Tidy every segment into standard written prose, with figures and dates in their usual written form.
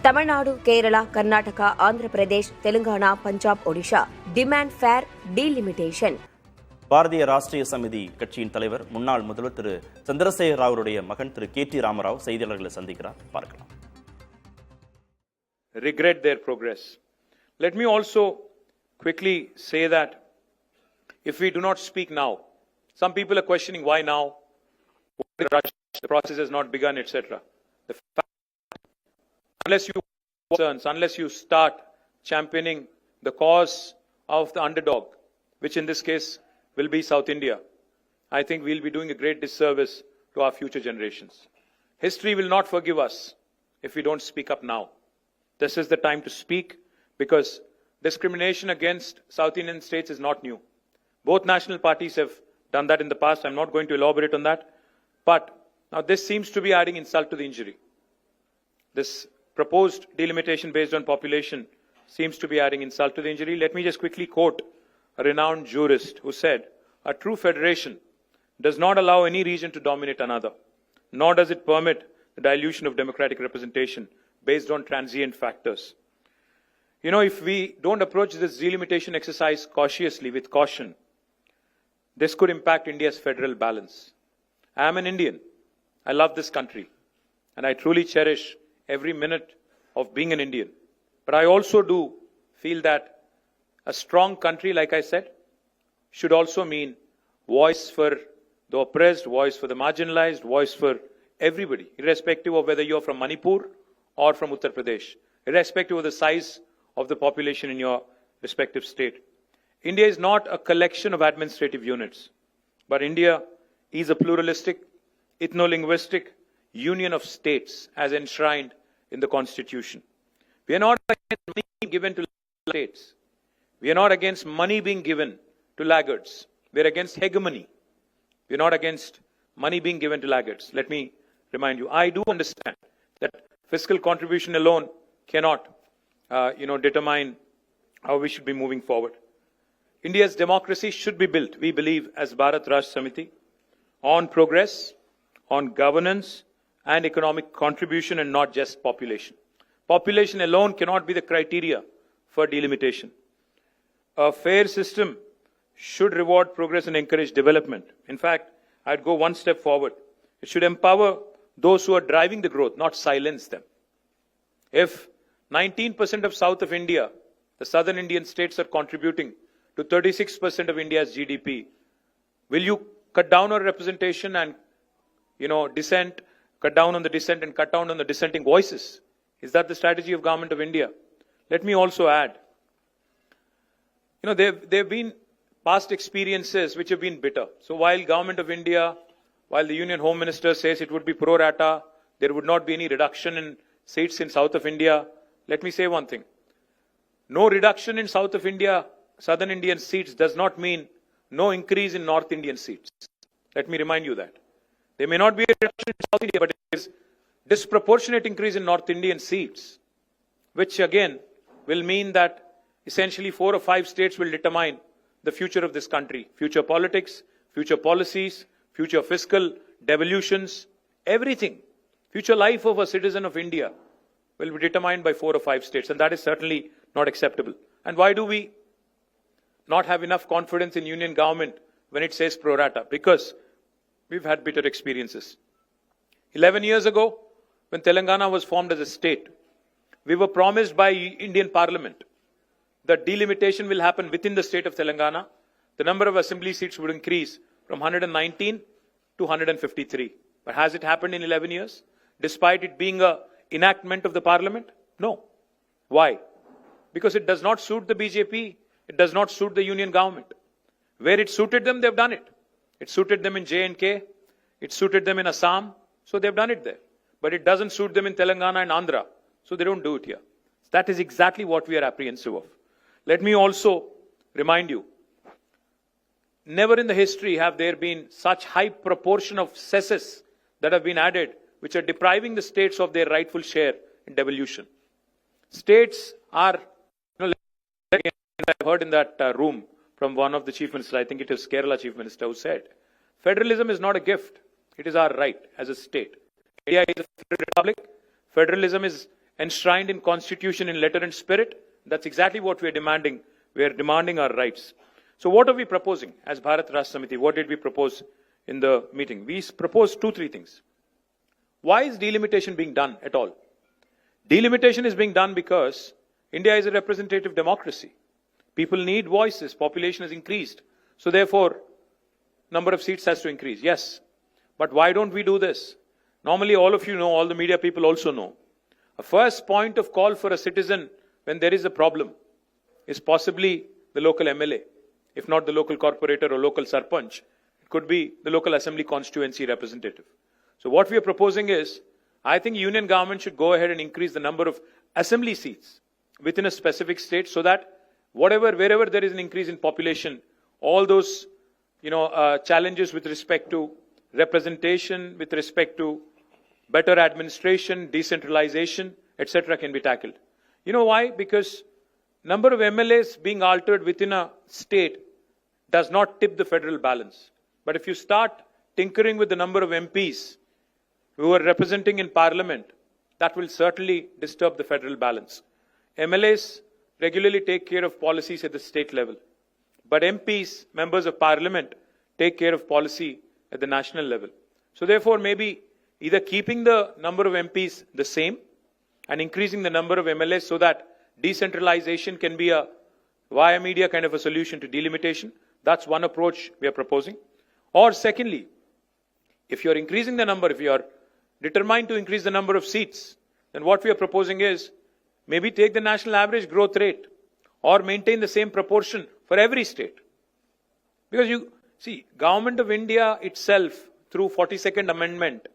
Tamil Nadu, Kerala, Karnataka, Andhra Pradesh, Telangana, Punjab, Odisha demand fair delimitation. Bharatiya Rashtriya Samithi கட்சியின் தலைவர் முன்னாள் முதல்வர் திரு சந்திரசேகர ராவுடைய மகன் திரு கே.டி. ராமராவ் செய்தியாளர்களை சந்திக்கிறார். பார்க்கலாம். Regret their progress. Let me also quickly say that if we do not speak now, some people are questioning why now, the process has not begun, etc. The fact, unless you start championing the cause of the underdog, which in this case will be South India, I think we'll be doing a great disservice to our future generations. History will not forgive us if we don't speak up now. This is the time to speak, because discrimination against South Indian states is not new. Both national parties have done that in the past. I'm not going to elaborate on that. But now this seems to be adding insult to the injury. This proposed delimitation based on population seems to be adding insult to the injury. Let me just quickly quote a renowned jurist who said, "A true federation does not allow any region to dominate another, nor does it permit the dilution of democratic representation based on transient factors." You know, if we don't approach this delimitation exercise cautiously, with caution, this could impact India's federal balance. I am an Indian. I love this country, and I truly cherish every minute of being an Indian. But I also do feel that a strong country, like I said, should also mean voice for the oppressed, voice for the marginalized, voice for everybody, irrespective of whether you're from Manipur or from Uttar Pradesh, irrespective of the size of the population in your respective state. India is not a collection of administrative units, but India is a pluralistic, ethno-linguistic union of states as enshrined in the Constitution. We are not against money being given to states. We are not against money being given to laggards. We are against hegemony. We are not against money being given to laggards. Let me remind you, I do understand that fiscal contribution alone cannot, determine how we should be moving forward. India's democracy should be built, we believe, as Bharat Rashtra Samiti, on progress, on governance and economic contribution, and not just population. Population alone cannot be the criteria for delimitation. A fair system should reward progress and encourage development. In fact, I'd go one step forward. It should empower those who are driving the growth, not silence them. If 19% of South of India, the southern Indian states, are contributing to 36% of India's GDP, will you cut down on representation and, dissent, cut down on the dissent and cut down on the dissenting voices? Is that the strategy of Government of India? Let me also add, there have been past experiences which have been bitter. So while Government of India, while the Union Home Minister says it would be pro rata, there would not be any reduction in seats in South of India, let me say one thing. No reduction in South of India, Southern Indian seats, does not mean no increase in North Indian seats. Let me remind you that. There may not be a reduction in South India, but it is disproportionate increase in North Indian seats, which again will mean that essentially 4 or 5 states will determine the future of this country. Future politics, future policies, future fiscal devolutions, everything. Future life of a citizen of India will be determined by 4 or 5 states, and that is certainly not acceptable. And why do we not have enough confidence in union government when it says pro rata? Because we've had bitter experiences. 11 years ago, when Telangana was formed as a state, we were promised by Indian Parliament that delimitation will happen within the state of Telangana. The number of assembly seats would increase from 119 to 153. But has it happened in 11 years? Despite it being an enactment of the Parliament? No. Why? Because it does not suit the BJP. It does not suit the union government. Where it suited them, they've done it. It suited them in J&K. It suited them in Assam. So they've done it there. But it doesn't suit them in Telangana and Andhra. So they don't do it here. That is exactly what we are apprehensive of. Let me also remind you, never in the history have there been such high proportion of cesses that have been added, which are depriving the states of their rightful share in devolution. States are, I've heard in that room from one of the chief ministers, I think it is Kerala chief minister, who said, federalism is not a gift. It is our right as a state. India is a federal republic. Federalism is enshrined in constitution in letter and spirit. That's exactly what we are demanding. We are demanding our rights. So what are we proposing as Bharat Rashtra Samiti? What did we propose in the meeting? We proposed 2-3 things. Why is delimitation being done at all? Delimitation is being done because India is a representative democracy. People need voices. Population has increased. So therefore, number of seats has to increase. Yes. But why don't we do this? Normally, all of you know, all the media people also know. A first point of call for a citizen when there is a problem is possibly the local MLA. If not the local corporator or local sarpanch, it could be the local assembly constituency representative. So what we are proposing is, I think union government should go ahead and increase the number of assembly seats within a specific state so that wherever there is an increase in population, all those challenges with respect to representation, with respect to better administration, decentralization, etc. can be tackled. You know why? Because number of MLAs being altered within a state does not tip the federal balance. But if you start tinkering with the number of MPs who are representing in parliament, that will certainly disturb the federal balance. MLAs regularly take care of policies at the state level. But MPs, members of parliament, take care of policy at the national level. So therefore, maybe either keeping the number of MPs the same and increasing the number of MLAs so that decentralization can be a via media kind of a solution to delimitation. That's one approach we are proposing. Or secondly, if you're increasing the number, if you are determined to increase the number of seats, then what we are proposing is maybe take the national average growth rate or maintain the same proportion for every state. Because you see, Government of India itself, through 42nd Amendment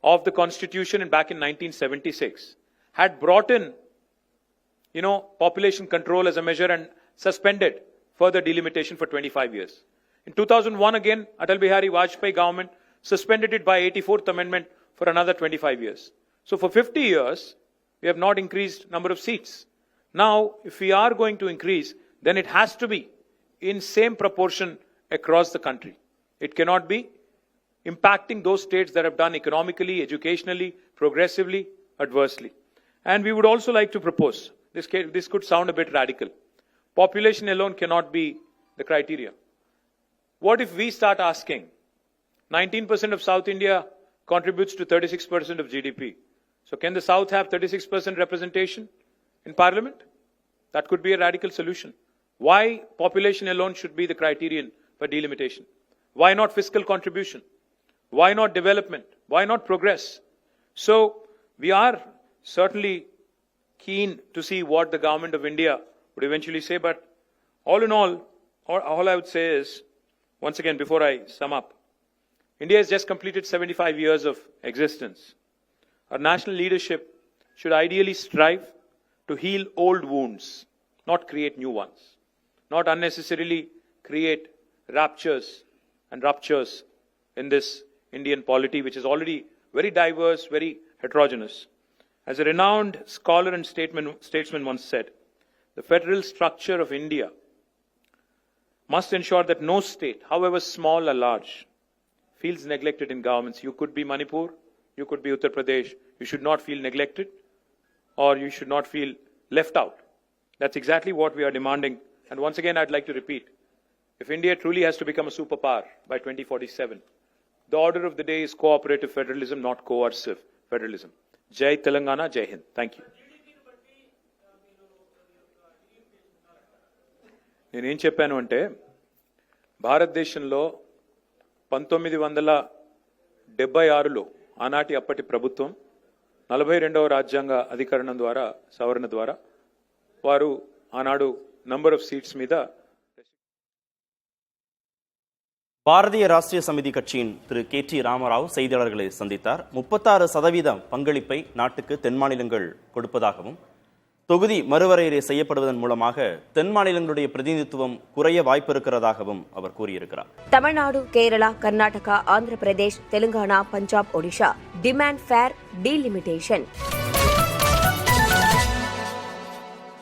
of the Constitution and back in 1976, had brought in, population control as a measure and suspended further delimitation for 25 years. In 2001 again, Atal Bihari Vajpayee government suspended it by 84th Amendment for another 25 years. So for 50 years, we have not increased number of seats. Now, if we are going to increase, then it has to be in same proportion across the country. It cannot be impacting those states that have done economically, educationally, progressively, adversely. And we would also like to propose, this could sound a bit radical. Population alone cannot be the criteria. What if we start asking, 19% of South India contributes to 36% of GDP. So can the South have 36% representation in Parliament? That could be a radical solution. Why population alone should be the criterion for delimitation? Why not fiscal contribution? Why not development? Why not progress? So we are certainly keen to see what the Government of India would eventually say, but all in all I would say is, once again, before I sum up, India has just completed 75 years of existence. Our national leadership should ideally strive to heal old wounds, not create new ones, not unnecessarily create ruptures in this Indian polity, which is already very diverse, very heterogeneous. As a renowned scholar and statesman once said, the federal structure of India must ensure that no state, however small or large, feels neglected in governments. You could be Manipur, you could be Uttar Pradesh. You should not feel neglected or you should not feel left out. That's exactly what we are demanding. And once again, I'd like to repeat, if India truly has to become a superpower by 2047, the order of the day is cooperative federalism, not coercive federalism. Jai Telangana, Jai Hind. Thank you. నేనేం చెప్పాను అంటే భారతదేశంలో 1976లో ఆనాటి అప్పటి ప్రభుత్వం 42వ రాజ్యాంగ అధికరణం ద్వారా సవరణ ద్వారా వారు ఆనాడు నంబర్ ఆఫ్ సీట్స్ మీద பாரதிய ராஷ்டிரிய சமிதி கட்சியின் திரு கே.டி. ராமராவ் செய்தியாளர்களை சந்தித்தார். 36% பங்களிப்பை நாட்டுக்கு தென் மாநிலங்கள் கொடுப்பதாகவும் தொகுதி மறுவரையறை செய்யப்படுவதன் மூலமாக தென் மாநிலங்களுடைய பிரதிநிதித்துவம் குறைய வாய்ப்பு இருக்கிறதாகவும் அவர் கூறியிருக்கிறார். Tamil Nadu, Kerala, Karnataka, Andhra Pradesh, Telangana, Punjab, Odisha demand fair delimitation.